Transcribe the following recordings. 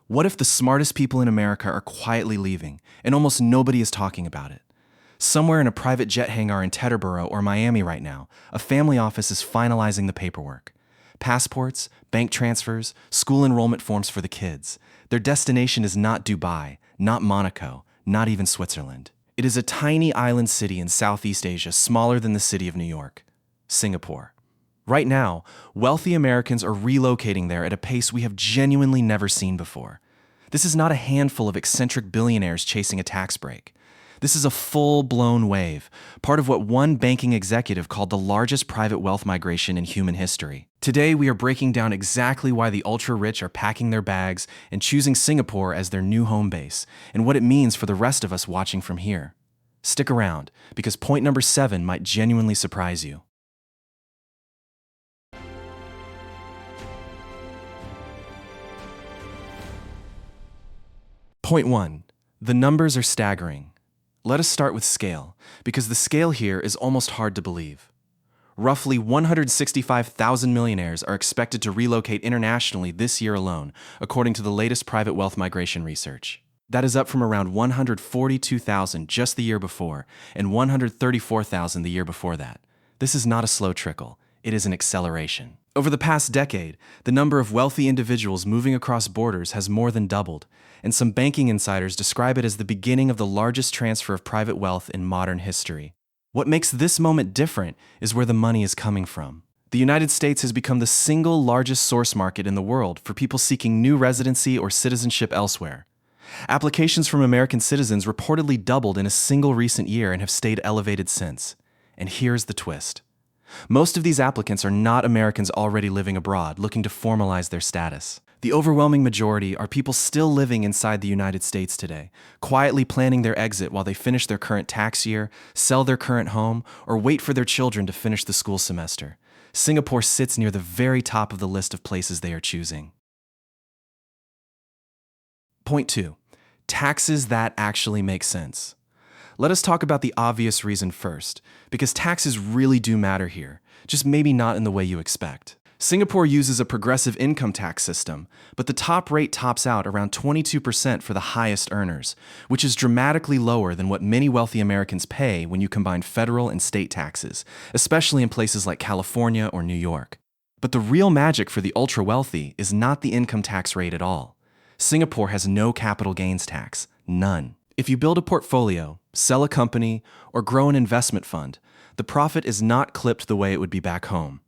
What if the smartest people in America are quietly leaving, and almost nobody is talking about it? Somewhere in a private jet hangar in Teterboro or Miami right now, a family office is finalizing the paperwork. Passports, bank transfers, school enrollment forms for the kids. Their destination is not Dubai, not Monaco, not even Switzerland. It is a tiny island city in Southeast Asia, smaller than the city of New York, Singapore. Right now, wealthy Americans are relocating there at a pace we have genuinely never seen before. This is not a handful of eccentric billionaires chasing a tax break. This is a full-blown wave, part of what one banking executive called the largest private wealth migration in human history. Today, we are breaking down exactly why the ultra-rich are packing their bags and choosing Singapore as their new home base, and what it means for the rest of us watching from here. Stick around, because point number 7 might genuinely surprise you. Point 1. The numbers are staggering. Let us start with scale, because the scale here is almost hard to believe. Roughly 165,000 millionaires are expected to relocate internationally this year alone, according to the latest private wealth migration research. That is up from around 142,000 just the year before, and 134,000 the year before that. This is not a slow trickle, it is an acceleration. Over the past decade, the number of wealthy individuals moving across borders has more than doubled, and some banking insiders describe it as the beginning of the largest transfer of private wealth in modern history. What makes this moment different is where the money is coming from. The United States has become the single largest source market in the world for people seeking new residency or citizenship elsewhere. Applications from American citizens reportedly doubled in a single recent year and have stayed elevated since. And here's the twist. Most of these applicants are not Americans already living abroad, looking to formalize their status. The overwhelming majority are people still living inside the United States today, quietly planning their exit while they finish their current tax year, sell their current home, or wait for their children to finish the school semester. Singapore sits near the very top of the list of places they are choosing. Point 2. Taxes that actually make sense. Let us talk about the obvious reason first, because taxes really do matter here, just maybe not in the way you expect. Singapore uses a progressive income tax system, but the top rate tops out around 22% for the highest earners, which is dramatically lower than what many wealthy Americans pay when you combine federal and state taxes, especially in places like California or New York. But the real magic for the ultra-wealthy is not the income tax rate at all. Singapore has no capital gains tax, none. If you build a portfolio, sell a company, or grow an investment fund, the profit is not clipped the way it would be back home.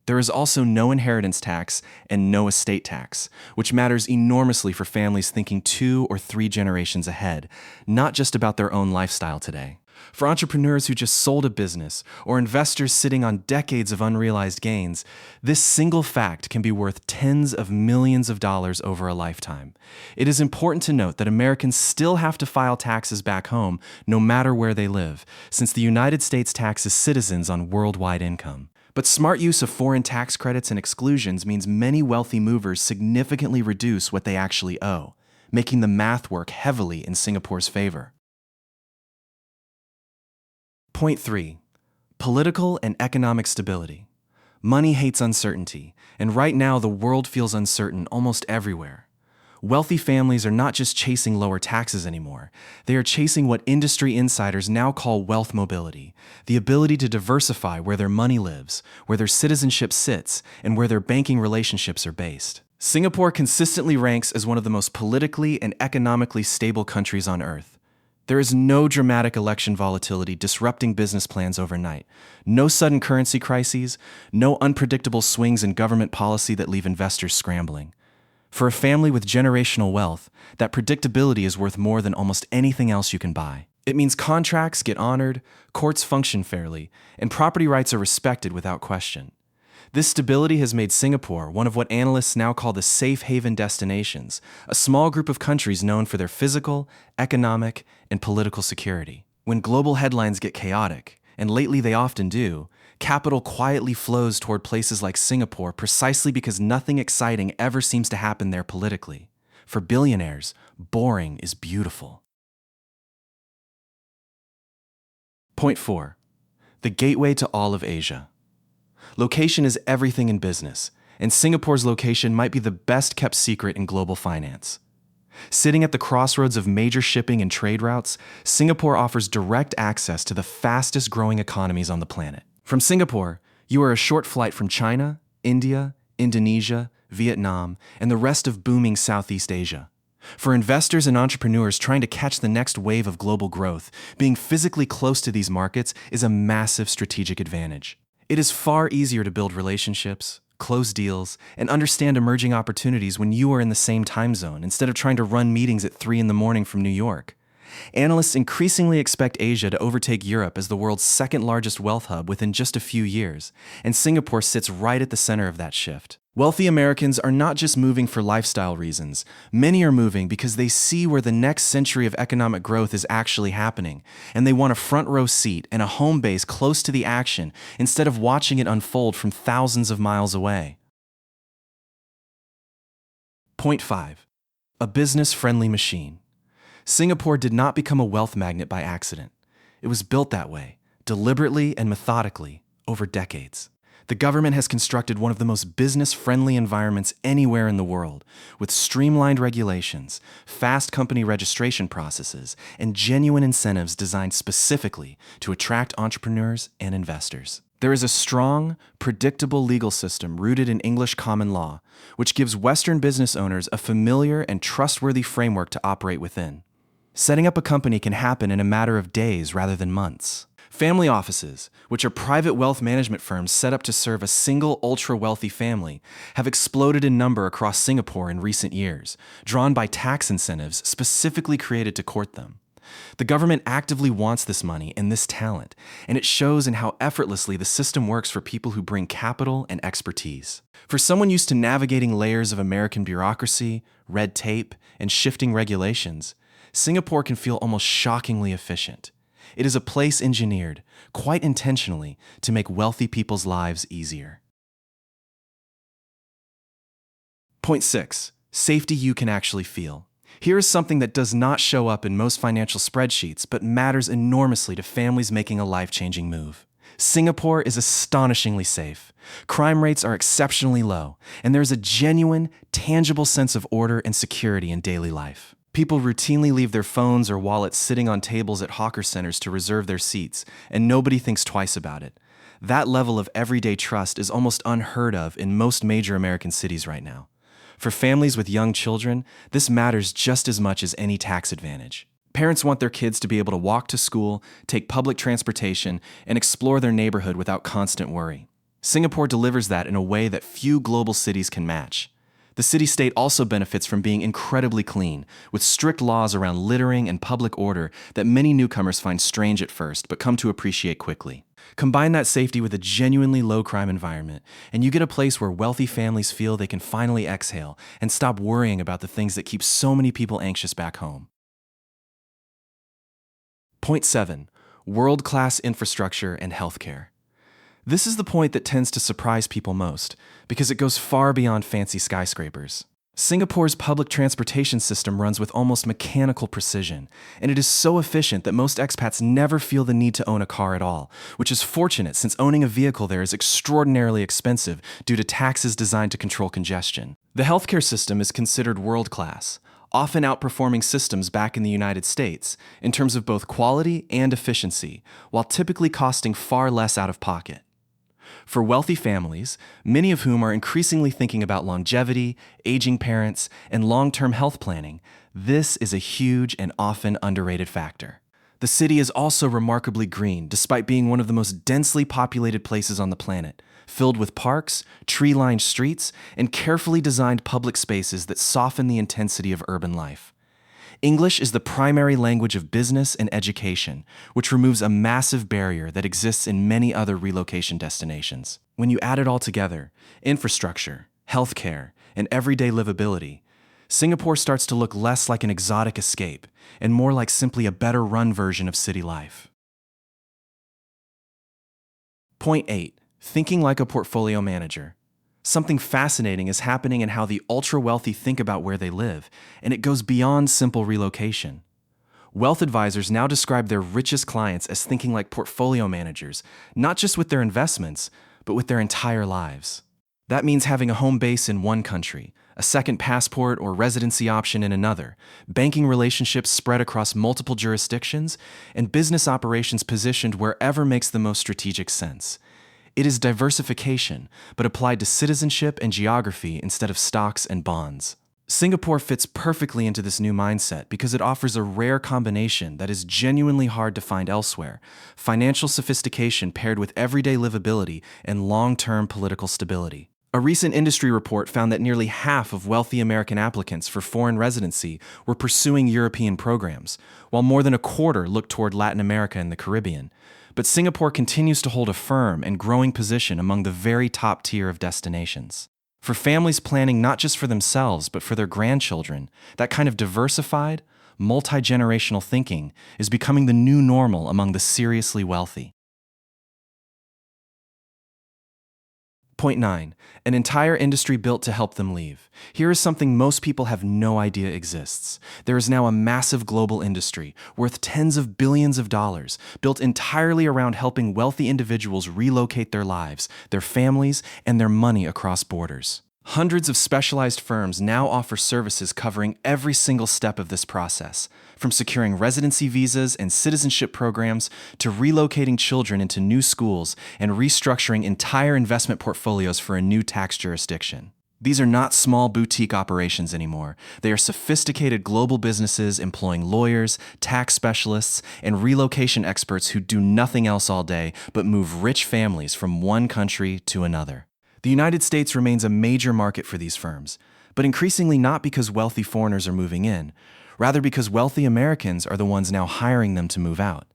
There is also no inheritance tax and no estate tax, which matters enormously for families thinking 2 or 3 generations ahead, not just about their own lifestyle today. For entrepreneurs who just sold a business, or investors sitting on decades of unrealized gains, this single fact can be worth tens of millions of dollars over a lifetime. It is important to note that Americans still have to file taxes back home, no matter where they live, since the United States taxes citizens on worldwide income. But smart use of foreign tax credits and exclusions means many wealthy movers significantly reduce what they actually owe, making the math work heavily in Singapore's favor. Point 3. Political and economic stability. Money hates uncertainty, and right now the world feels uncertain almost everywhere. Wealthy families are not just chasing lower taxes anymore. They are chasing what industry insiders now call wealth mobility, the ability to diversify where their money lives, where their citizenship sits, and where their banking relationships are based. Singapore consistently ranks as one of the most politically and economically stable countries on Earth. There is no dramatic election volatility disrupting business plans overnight, no sudden currency crises, no unpredictable swings in government policy that leave investors scrambling. For a family with generational wealth, that predictability is worth more than almost anything else you can buy. It means contracts get honored, courts function fairly, and property rights are respected without question. This stability has made Singapore one of what analysts now call the safe haven destinations, a small group of countries known for their physical, economic, and political security. When global headlines get chaotic, and lately they often do, capital quietly flows toward places like Singapore precisely because nothing exciting ever seems to happen there politically. For billionaires, boring is beautiful. Point 4. The gateway to all of Asia. Location is everything in business, and Singapore's location might be the best kept secret in global finance. Sitting at the crossroads of major shipping and trade routes, Singapore offers direct access to the fastest growing economies on the planet. From Singapore, you are a short flight from China, India, Indonesia, Vietnam, and the rest of booming Southeast Asia. For investors and entrepreneurs trying to catch the next wave of global growth, being physically close to these markets is a massive strategic advantage. It is far easier to build relationships, close deals, and understand emerging opportunities when you are in the same time zone instead of trying to run meetings at 3 in the morning from New York. Analysts increasingly expect Asia to overtake Europe as the world's second largest wealth hub within just a few years, and Singapore sits right at the center of that shift. Wealthy Americans are not just moving for lifestyle reasons. Many are moving because they see where the next century of economic growth is actually happening, and they want a front row seat and a home base close to the action instead of watching it unfold from thousands of miles away. Point 5. A business-friendly machine. Singapore did not become a wealth magnet by accident. It was built that way, deliberately and methodically, over decades. The government has constructed one of the most business-friendly environments anywhere in the world, with streamlined regulations, fast company registration processes, and genuine incentives designed specifically to attract entrepreneurs and investors. There is a strong, predictable legal system rooted in English common law, which gives Western business owners a familiar and trustworthy framework to operate within. Setting up a company can happen in a matter of days rather than months. Family offices, which are private wealth management firms set up to serve a single ultra-wealthy family, have exploded in number across Singapore in recent years, drawn by tax incentives specifically created to court them. The government actively wants this money and this talent, and it shows in how effortlessly the system works for people who bring capital and expertise. For someone used to navigating layers of American bureaucracy, red tape, and shifting regulations, Singapore can feel almost shockingly efficient. It is a place engineered, quite intentionally, to make wealthy people's lives easier. Point 6. Safety you can actually feel. Here is something that does not show up in most financial spreadsheets, but matters enormously to families making a life-changing move. Singapore is astonishingly safe. Crime rates are exceptionally low, and there is a genuine, tangible sense of order and security in daily life. People routinely leave their phones or wallets sitting on tables at hawker centers to reserve their seats, and nobody thinks twice about it. That level of everyday trust is almost unheard of in most major American cities right now. For families with young children, this matters just as much as any tax advantage. Parents want their kids to be able to walk to school, take public transportation, and explore their neighborhood without constant worry. Singapore delivers that in a way that few global cities can match. The city-state also benefits from being incredibly clean, with strict laws around littering and public order that many newcomers find strange at first, but come to appreciate quickly. Combine that safety with a genuinely low-crime environment, and you get a place where wealthy families feel they can finally exhale and stop worrying about the things that keep so many people anxious back home. Point 7. World-class infrastructure and healthcare. This is the point that tends to surprise people most, because it goes far beyond fancy skyscrapers. Singapore's public transportation system runs with almost mechanical precision, and it is so efficient that most expats never feel the need to own a car at all, which is fortunate since owning a vehicle there is extraordinarily expensive due to taxes designed to control congestion. The healthcare system is considered world-class, often outperforming systems back in the United States in terms of both quality and efficiency, while typically costing far less out of pocket. For wealthy families, many of whom are increasingly thinking about longevity, aging parents, and long-term health planning, this is a huge and often underrated factor. The city is also remarkably green, despite being one of the most densely populated places on the planet, filled with parks, tree-lined streets, and carefully designed public spaces that soften the intensity of urban life. English is the primary language of business and education, which removes a massive barrier that exists in many other relocation destinations. When you add it all together, infrastructure, healthcare, and everyday livability, Singapore starts to look less like an exotic escape and more like simply a better-run version of city life. Point 8. Thinking like a portfolio manager. Something fascinating is happening in how the ultra-wealthy think about where they live, and it goes beyond simple relocation. Wealth advisors now describe their richest clients as thinking like portfolio managers, not just with their investments, but with their entire lives. That means having a home base in one country, a second passport or residency option in another, banking relationships spread across multiple jurisdictions, and business operations positioned wherever makes the most strategic sense. It is diversification, but applied to citizenship and geography instead of stocks and bonds. Singapore fits perfectly into this new mindset because it offers a rare combination that is genuinely hard to find elsewhere: financial sophistication paired with everyday livability and long-term political stability. A recent industry report found that nearly half of wealthy American applicants for foreign residency were pursuing European programs, while more than a quarter looked toward Latin America and the Caribbean. But Singapore continues to hold a firm and growing position among the very top tier of destinations. For families planning not just for themselves, but for their grandchildren, that kind of diversified, multi-generational thinking is becoming the new normal among the seriously wealthy. Point 9. An entire industry built to help them leave. Here is something most people have no idea exists. There is now a massive global industry, worth tens of billions of dollars, built entirely around helping wealthy individuals relocate their lives, their families, and their money across borders. Hundreds of specialized firms now offer services covering every single step of this process, from securing residency visas and citizenship programs to relocating children into new schools and restructuring entire investment portfolios for a new tax jurisdiction. These are not small boutique operations anymore. They are sophisticated global businesses employing lawyers, tax specialists, and relocation experts who do nothing else all day but move rich families from one country to another. The United States remains a major market for these firms, but increasingly not because wealthy foreigners are moving in, rather because wealthy Americans are the ones now hiring them to move out.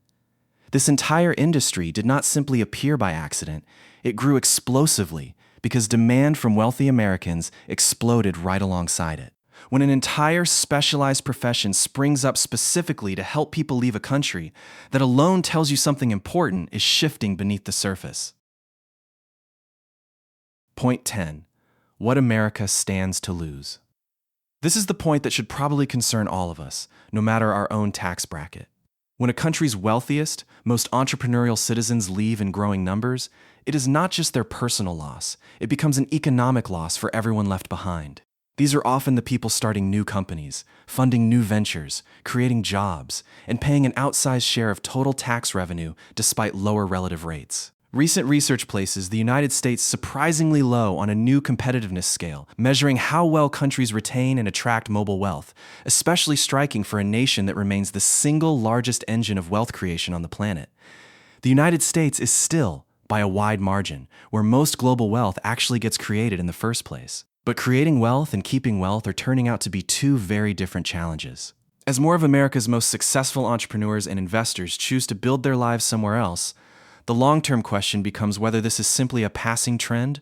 This entire industry did not simply appear by accident, it grew explosively because demand from wealthy Americans exploded right alongside it. When an entire specialized profession springs up specifically to help people leave a country, that alone tells you something important is shifting beneath the surface. Point 10. What America stands to lose. This is the point that should probably concern all of us, no matter our own tax bracket. When a country's wealthiest, most entrepreneurial citizens leave in growing numbers, it is not just their personal loss, it becomes an economic loss for everyone left behind. These are often the people starting new companies, funding new ventures, creating jobs, and paying an outsized share of total tax revenue despite lower relative rates. Recent research places the United States surprisingly low on a new competitiveness scale, measuring how well countries retain and attract mobile wealth, especially striking for a nation that remains the single largest engine of wealth creation on the planet. The United States is still, by a wide margin, where most global wealth actually gets created in the first place. But creating wealth and keeping wealth are turning out to be two very different challenges. As more of America's most successful entrepreneurs and investors choose to build their lives somewhere else, the long-term question becomes whether this is simply a passing trend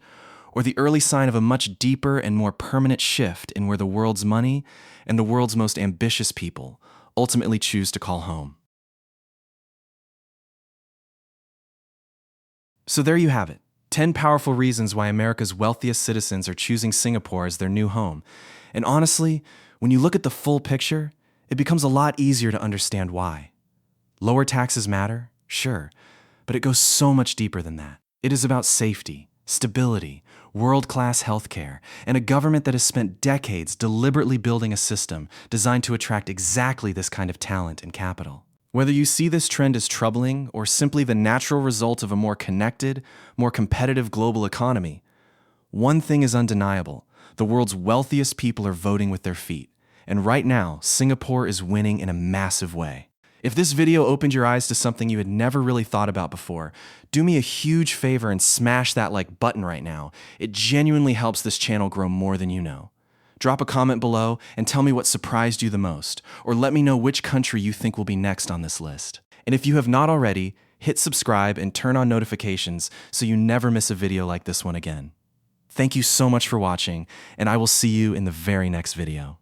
or the early sign of a much deeper and more permanent shift in where the world's money and the world's most ambitious people ultimately choose to call home. So there you have it, 10 powerful reasons why America's wealthiest citizens are choosing Singapore as their new home. And honestly, when you look at the full picture, it becomes a lot easier to understand why. Lower taxes matter, sure, but it goes so much deeper than that. It is about safety, stability, world-class healthcare, and a government that has spent decades deliberately building a system designed to attract exactly this kind of talent and capital. Whether you see this trend as troubling or simply the natural result of a more connected, more competitive global economy, one thing is undeniable: the world's wealthiest people are voting with their feet. And right now, Singapore is winning in a massive way. If this video opened your eyes to something you had never really thought about before, do me a huge favor and smash that like button right now. It genuinely helps this channel grow more than you know. Drop a comment below and tell me what surprised you the most, or let me know which country you think will be next on this list. And if you have not already, hit subscribe and turn on notifications so you never miss a video like this one again. Thank you so much for watching, and I will see you in the very next video.